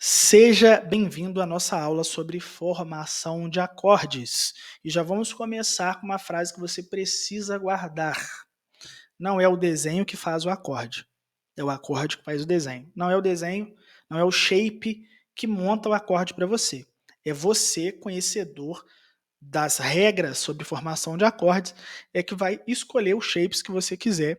Seja bem-vindo à nossa aula sobre formação de acordes. E já vamos começar com uma frase que você precisa guardar. Não é o desenho que faz o acorde, é o acorde que faz o desenho. Não é o desenho, não é o shape que monta o acorde para você. É você, conhecedor das regras sobre formação de acordes, é que vai escolher os shapes que você quiser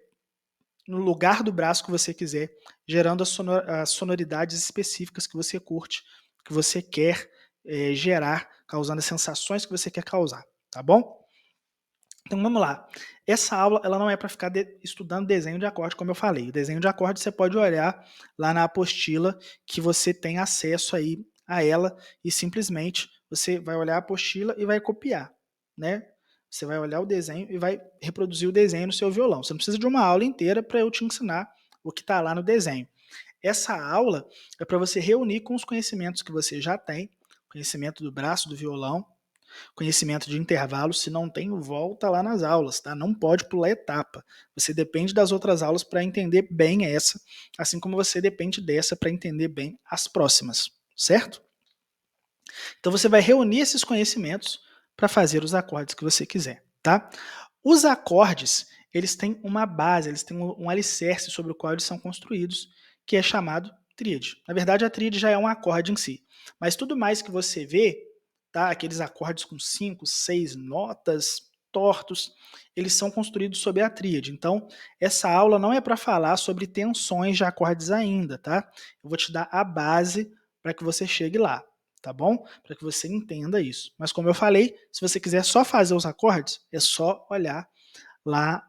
no lugar do braço que você quiser, gerando as sonoridades específicas que você curte, que você quer gerar, causando as sensações que você quer causar, tá bom? Então vamos lá. Essa aula ela não é para ficar estudando desenho de acorde, como eu falei. O desenho de acorde você pode olhar lá na apostila que você tem acesso aí a ela e simplesmente você vai olhar a apostila e vai copiar, né? Você vai olhar o desenho e vai reproduzir o desenho no seu violão. Você não precisa de uma aula inteira para eu te ensinar o que está lá no desenho. Essa aula é para você reunir com os conhecimentos que você já tem, conhecimento do braço do violão, conhecimento de intervalo. Se não tem, volta lá nas aulas, tá? Não pode pular etapa. Você depende das outras aulas para entender bem essa, assim como você depende dessa para entender bem as próximas, certo? Então você vai reunir esses conhecimentos para fazer os acordes que você quiser, tá? Os acordes, eles têm uma base, eles têm um alicerce sobre o qual eles são construídos, que é chamado tríade. Na verdade, a tríade já é um acorde em si, mas tudo mais que você vê, tá? Aqueles acordes com 5, 6 notas tortos, eles são construídos sobre a tríade. Então, essa aula não é para falar sobre tensões de acordes ainda, tá? Eu vou te dar a base para que você chegue lá, tá bom? Para que você entenda isso. Mas como eu falei, se você quiser só fazer os acordes, é só olhar lá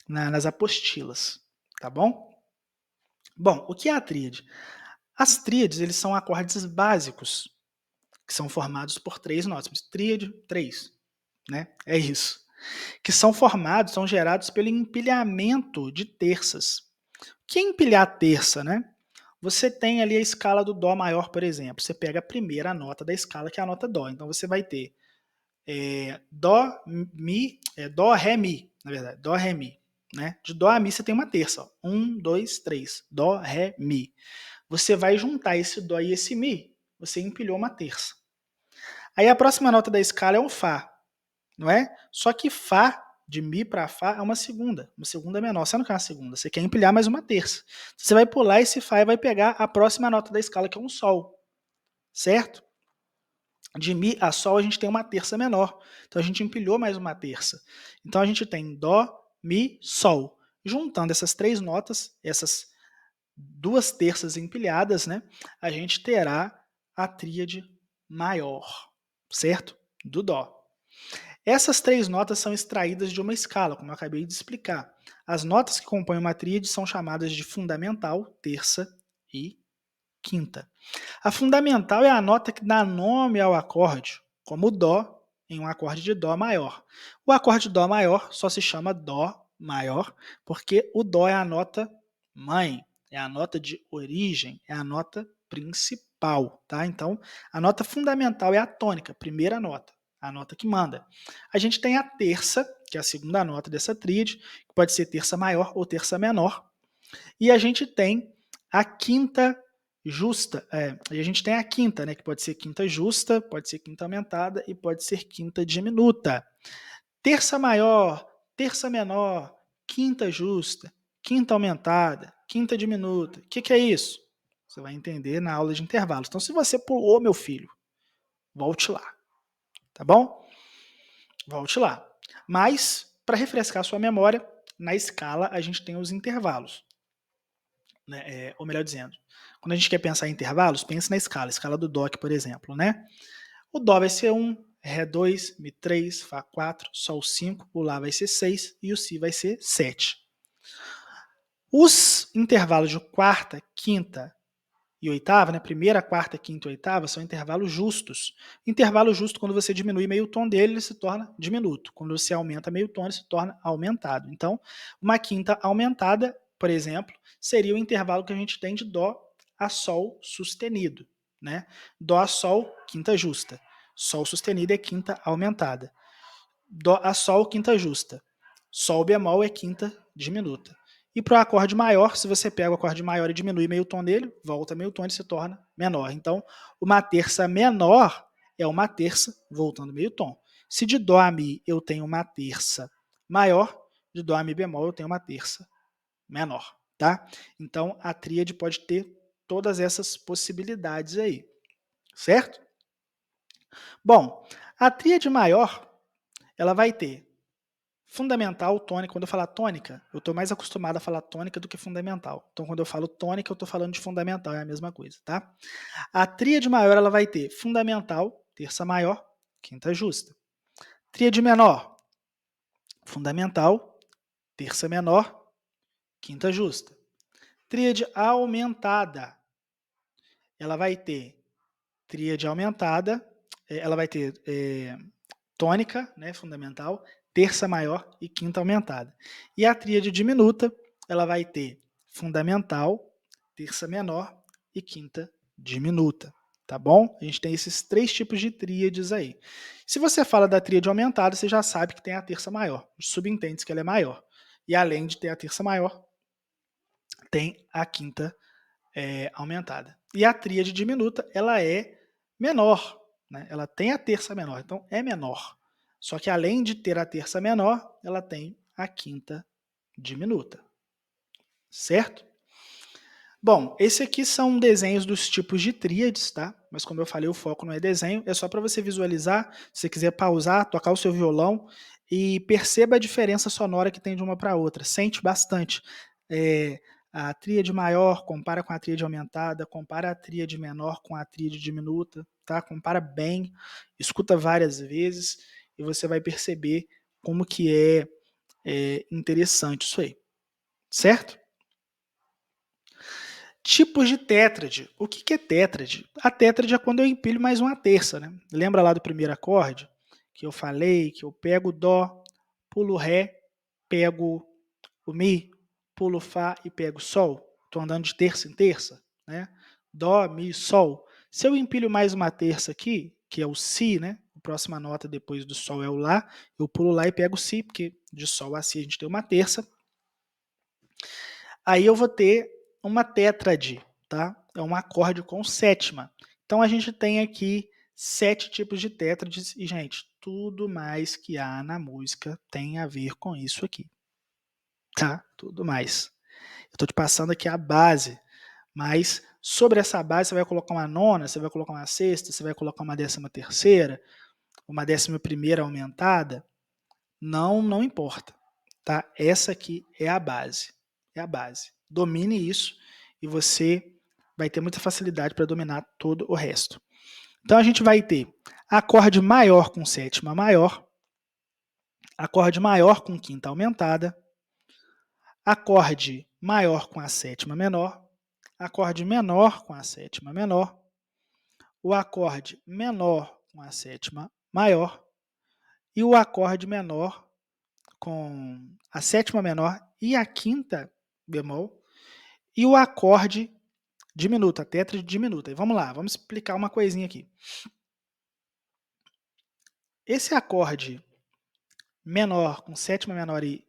nas apostilas, tá bom? Bom, o que é a tríade? As tríades, eles são acordes básicos, que são formados por 3 notas. Tríade, 3, né? É isso. Que são formados, são gerados pelo empilhamento de terças. O que é empilhar terça, né? Você tem ali a escala do Dó maior, por exemplo. Você pega a primeira nota da escala, que é a nota Dó. Então você vai ter Dó, Mi, Dó, Ré, Mi, na verdade. Dó, Ré, Mi. Né? De Dó a Mi você tem uma terça. Ó. 1, 2, 3. Dó, Ré, Mi. Você vai juntar esse Dó e esse Mi, você empilhou uma terça. Aí a próxima nota da escala é um Fá, não é? Só que Fá, de Mi para Fá, é uma segunda menor. Você não quer uma segunda, você quer empilhar mais uma terça. Você vai pular esse Fá e vai pegar a próxima nota da escala, que é um Sol, certo? De Mi a Sol a gente tem uma terça menor, então a gente empilhou mais uma terça. Então a gente tem Dó, Mi, Sol. Juntando essas 3 notas, essas 2 terças empilhadas, né, a gente terá a tríade maior, certo? Do Dó. Essas 3 notas são extraídas de uma escala, como eu acabei de explicar. As notas que compõem uma tríade são chamadas de fundamental, terça e quinta. A fundamental é a nota que dá nome ao acorde, como o Dó, em um acorde de Dó maior. O acorde de Dó maior só se chama Dó maior, porque o Dó é a nota mãe, é a nota de origem, é a nota principal, tá? Então, a nota fundamental é a tônica, primeira nota, a nota que manda. A gente tem a terça, que é a segunda nota dessa tríade, que pode ser terça maior ou terça menor, e a gente tem a quinta justa, e a gente tem a quinta, né, que pode ser quinta justa, pode ser quinta aumentada e pode ser quinta diminuta. Terça maior, terça menor, quinta justa, quinta aumentada, quinta diminuta. O que é isso? Você vai entender na aula de intervalos. Então, se você pulou, meu filho, volte lá, tá bom? Volte lá. Mas, para refrescar sua memória, na escala a gente tem os intervalos. Né? Ou melhor dizendo, quando a gente quer pensar em intervalos, pense na escala do Dó, por exemplo. Né? O Dó vai ser 1, Ré 2, Mi 3, Fá 4, Sol 5, o Lá vai ser 6 e o Si vai ser 7. Os intervalos de quarta, quinta e oitava, né? Primeira, quarta, quinta e oitava, são intervalos justos. Intervalo justo, quando você diminui meio tom dele, ele se torna diminuto. Quando você aumenta meio tom, ele se torna aumentado. Então, uma quinta aumentada, por exemplo, seria o intervalo que a gente tem de Dó a Sol sustenido. Né? Dó a Sol, quinta justa. Sol sustenido é quinta aumentada. Dó a Sol, quinta justa. Sol bemol é quinta diminuta. E para o acorde maior, se você pega o acorde maior e diminui meio tom dele, volta meio tom e se torna menor. Então, uma terça menor é uma terça voltando meio tom. Se de dó a mi eu tenho uma terça maior, de dó a mi bemol eu tenho uma terça menor, tá? Então, a tríade pode ter todas essas possibilidades aí, certo? Bom, a tríade maior, ela vai ter fundamental, tônica. Quando eu falar tônica, eu estou mais acostumado a falar tônica do que fundamental. Então, quando eu falo tônica, eu estou falando de fundamental, é a mesma coisa, tá? A tríade maior, ela vai ter fundamental, terça maior, quinta justa. Tríade menor, fundamental, terça menor, quinta justa. Tríade aumentada, ela vai ter tríade aumentada, ela vai ter tônica, né, fundamental, terça maior e quinta aumentada. E a tríade diminuta, ela vai ter fundamental, terça menor e quinta diminuta, tá bom? A gente tem esses três tipos de tríades aí. Se você fala da tríade aumentada, você já sabe que tem a terça maior, subentende que ela é maior. E além de ter a terça maior, tem a quinta aumentada. E a tríade diminuta, ela é menor, né? Ela tem a terça menor, então é menor. Só que além de ter a terça menor, ela tem a quinta diminuta, certo? Bom, esse aqui são desenhos dos tipos de tríades, tá? Mas como eu falei, o foco não é desenho, é só para você visualizar. Se você quiser pausar, tocar o seu violão e perceba a diferença sonora que tem de uma para outra. Sente bastante. A tríade maior compara com a tríade aumentada, compara a tríade menor com a tríade diminuta, tá? Compara bem, escuta várias vezes e você vai perceber como que é interessante isso aí, certo? Tipos de tétrade. O que é tétrade? A tétrade é quando eu empilho mais uma terça, né? Lembra lá do primeiro acorde? Que eu falei que eu pego o dó, pulo o ré, pego o mi, pulo o fá e pego o sol. Estou andando de terça em terça, né? Dó, mi, sol. Se eu empilho mais uma terça aqui, que é o si, né? A próxima nota depois do sol é o lá, eu pulo lá e pego o si, porque de sol a si a gente tem uma terça. Aí eu vou ter uma tétrade, tá? É um acorde com sétima. Então a gente tem aqui 7 tipos de tétrades e, gente, tudo mais que há na música tem a ver com isso aqui, tá? Tudo mais. Eu estou te passando aqui a base, mas sobre essa base você vai colocar uma nona, você vai colocar uma sexta, você vai colocar uma 13ª, uma 11ª aumentada, não importa, tá? Essa aqui é a base, é a base. Domine isso e você vai ter muita facilidade para dominar todo o resto. Então a gente vai ter acorde maior com sétima maior, acorde maior com quinta aumentada, acorde maior com a sétima menor, acorde menor com a sétima menor, o acorde menor com a sétima maior e o acorde menor com a sétima menor e a quinta bemol e o acorde diminuto, a tétrade diminuta. E vamos lá, vamos explicar uma coisinha aqui. Esse acorde menor com sétima menor e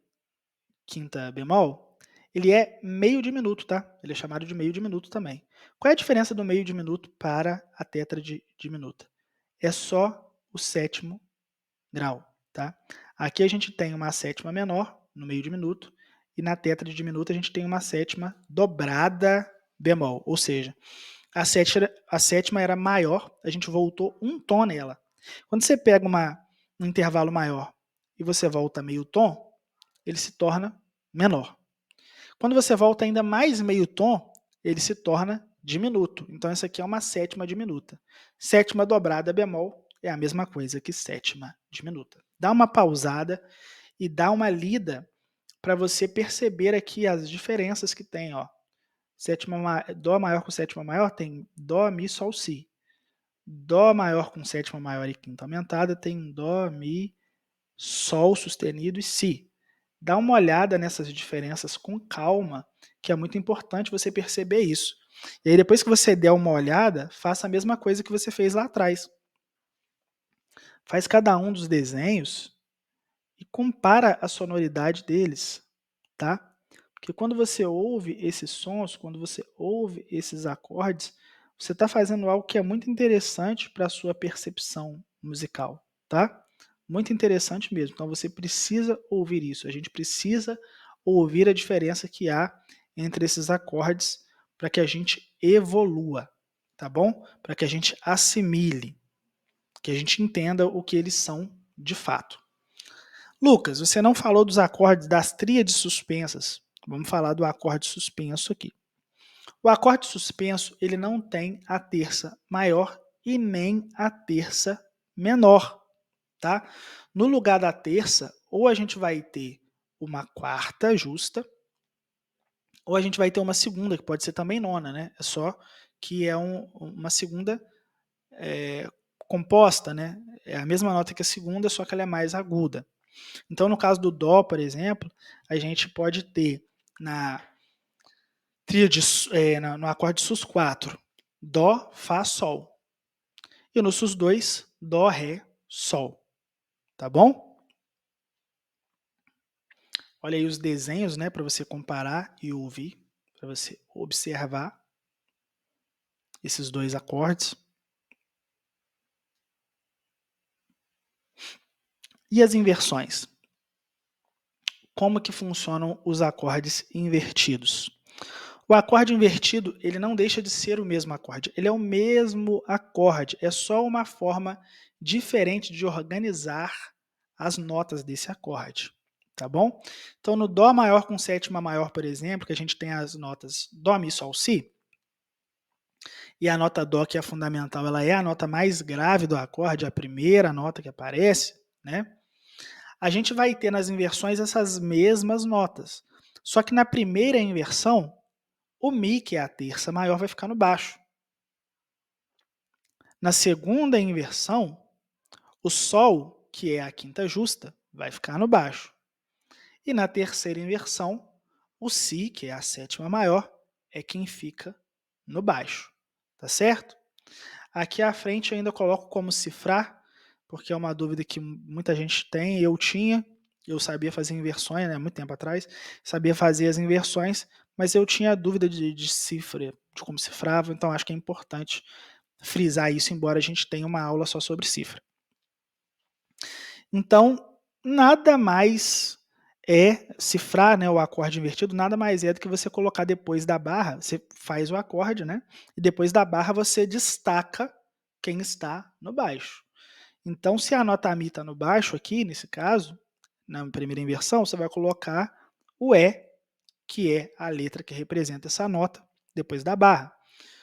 quinta bemol, ele é meio diminuto, tá? Ele é chamado de meio diminuto também. Qual é a diferença do meio diminuto para a tétrade diminuta? É só o sétimo grau, tá? Aqui a gente tem uma sétima menor no meio diminuto e na tétrade diminuta a gente tem uma sétima dobrada bemol, ou seja, a sétima era maior, a gente voltou um tom nela. Quando você pega um intervalo maior e você volta meio tom, ele se torna menor. Quando você volta ainda mais meio tom, ele se torna diminuto. Então, essa aqui é uma sétima diminuta. Sétima dobrada bemol é a mesma coisa que sétima diminuta. Dá uma pausada e dá uma lida para você perceber aqui as diferenças que tem. Ó. Dó maior com sétima maior tem Dó, Mi, Sol, Si. Dó maior com sétima maior e quinta aumentada tem Dó, Mi, Sol sustenido e Si. Dá uma olhada nessas diferenças com calma, que é muito importante você perceber isso. E aí depois que você der uma olhada, faça a mesma coisa que você fez lá atrás. Faz cada um dos desenhos e compara a sonoridade deles, tá? Porque que quando você ouve esses sons, quando você ouve esses acordes, você está fazendo algo que é muito interessante para a sua percepção musical, tá? Muito interessante mesmo. Então você precisa ouvir isso. A gente precisa ouvir a diferença que há entre esses acordes para que a gente evolua, tá bom? Para que a gente assimile, que a gente entenda o que eles são de fato. Lucas, você não falou dos acordes das tríades suspensas. Vamos falar do acorde suspenso aqui. O acorde suspenso, ele não tem a terça maior e nem a terça menor, tá? No lugar da terça, ou a gente vai ter uma quarta justa, ou a gente vai ter uma segunda, que pode ser também nona, né? É só que é uma segunda composta, né? É a mesma nota que a segunda, só que ela é mais aguda. Então, no caso do Dó, por exemplo, a gente pode ter na tríade, no acorde sus4, Dó, Fá, Sol. E no sus2, Dó, Ré, Sol. Tá bom? Olha aí os desenhos, né, para você comparar e ouvir, para você observar esses dois acordes. E as inversões? Como que funcionam os acordes invertidos? O acorde invertido, ele não deixa de ser o mesmo acorde. Ele é o mesmo acorde, é só uma forma diferente de organizar as notas desse acorde, tá bom? Então, no Dó maior com sétima maior, por exemplo, que a gente tem as notas Dó, Mi, Sol, Si, e a nota Dó, que é fundamental, ela é a nota mais grave do acorde, a primeira nota que aparece, né? A gente vai ter nas inversões essas mesmas notas. Só que na primeira inversão, o Mi, que é a terça maior, vai ficar no baixo. Na segunda inversão, o Sol, que é a quinta justa, vai ficar no baixo. E na terceira inversão, o Si, que é a sétima maior, é quem fica no baixo. Tá certo? Aqui à frente eu ainda coloco como cifrar, porque é uma dúvida que muita gente tem, eu tinha, eu sabia fazer inversões, né, muito tempo atrás, sabia fazer as inversões, mas eu tinha dúvida de cifra, de como cifrava, então acho que é importante frisar isso, embora a gente tenha uma aula só sobre cifra. Então, nada mais é cifrar, né, o acorde invertido, nada mais é do que você colocar depois da barra, você faz o acorde, né, e depois da barra você destaca quem está no baixo. Então, se a nota Mi está no baixo aqui, nesse caso, na primeira inversão, você vai colocar o E, que é a letra que representa essa nota, depois da barra.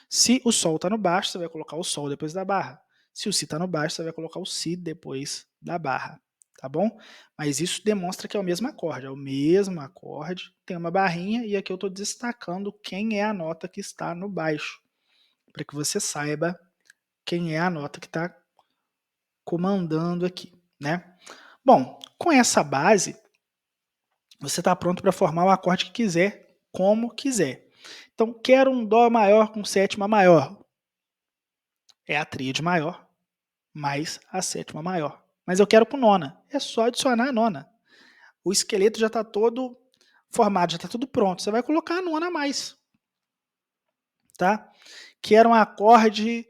Se o Sol está no baixo, você vai colocar o Sol depois da barra. Se o Si está no baixo, você vai colocar o Si depois da barra. Tá bom? Mas isso demonstra que é o mesmo acorde. É o mesmo acorde, tem uma barrinha e aqui eu estou destacando quem é a nota que está no baixo, para que você saiba quem é a nota que está comandando aqui, né? Bom, com essa base, você está pronto para formar o acorde que quiser, como quiser. Então, quero um Dó maior com sétima maior. É a tríade maior mais a sétima maior. Mas eu quero com nona. É só adicionar a nona. O esqueleto já está todo formado, já está tudo pronto. Você vai colocar a nona a mais. Tá? Quero um acorde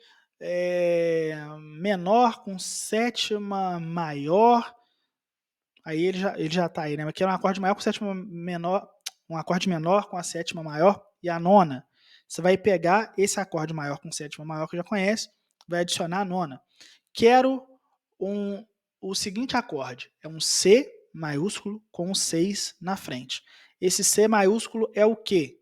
menor com sétima maior. Aí ele já tá aí, né? Mas quero um acorde maior com sétima menor, um acorde menor com a sétima maior e a nona. Você vai pegar esse acorde maior com sétima maior que já conhece, vai adicionar a nona. Quero o seguinte acorde, é um C maiúsculo com um 6 na frente. Esse C maiúsculo é o quê?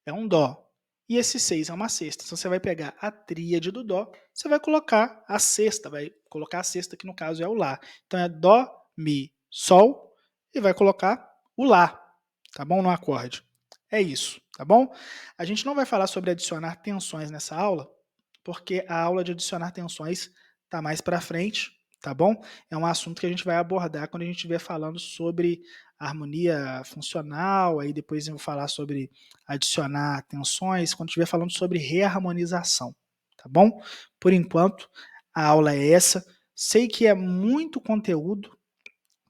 É um Dó. E esse 6 é uma sexta. Então você vai pegar a tríade do Dó, você vai colocar a sexta, vai colocar a sexta, que no caso é o Lá. Então é Dó, Mi, Sol, e vai colocar o Lá, tá bom? No acorde. É isso, tá bom? A gente não vai falar sobre adicionar tensões nessa aula, porque a aula de adicionar tensões está mais para frente, tá bom? É um assunto que a gente vai abordar quando a gente estiver falando sobre harmonia funcional, aí depois eu vou falar sobre adicionar tensões, quando estiver falando sobre reharmonização, tá bom? Por enquanto, a aula é essa. Sei que é muito conteúdo,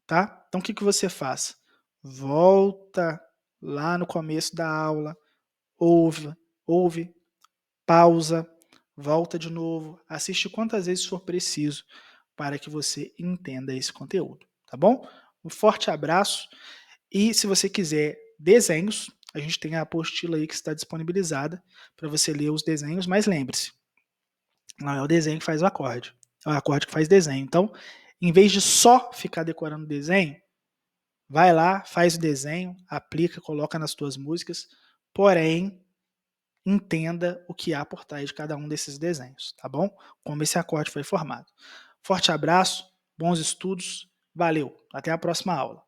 tá? Então o que você faz? Volta lá no começo da aula, ouve, ouve, pausa, volta de novo, assiste quantas vezes for preciso para que você entenda esse conteúdo, tá bom? Um forte abraço e se você quiser desenhos, a gente tem a apostila aí que está disponibilizada para você ler os desenhos, mas lembre-se, não é o desenho que faz o acorde, é o acorde que faz desenho. Então, em vez de só ficar decorando o desenho, vai lá, faz o desenho, aplica, coloca nas tuas músicas, porém, entenda o que há por trás de cada um desses desenhos, tá bom? Como esse acorde foi formado. Forte abraço, bons estudos, valeu, até a próxima aula.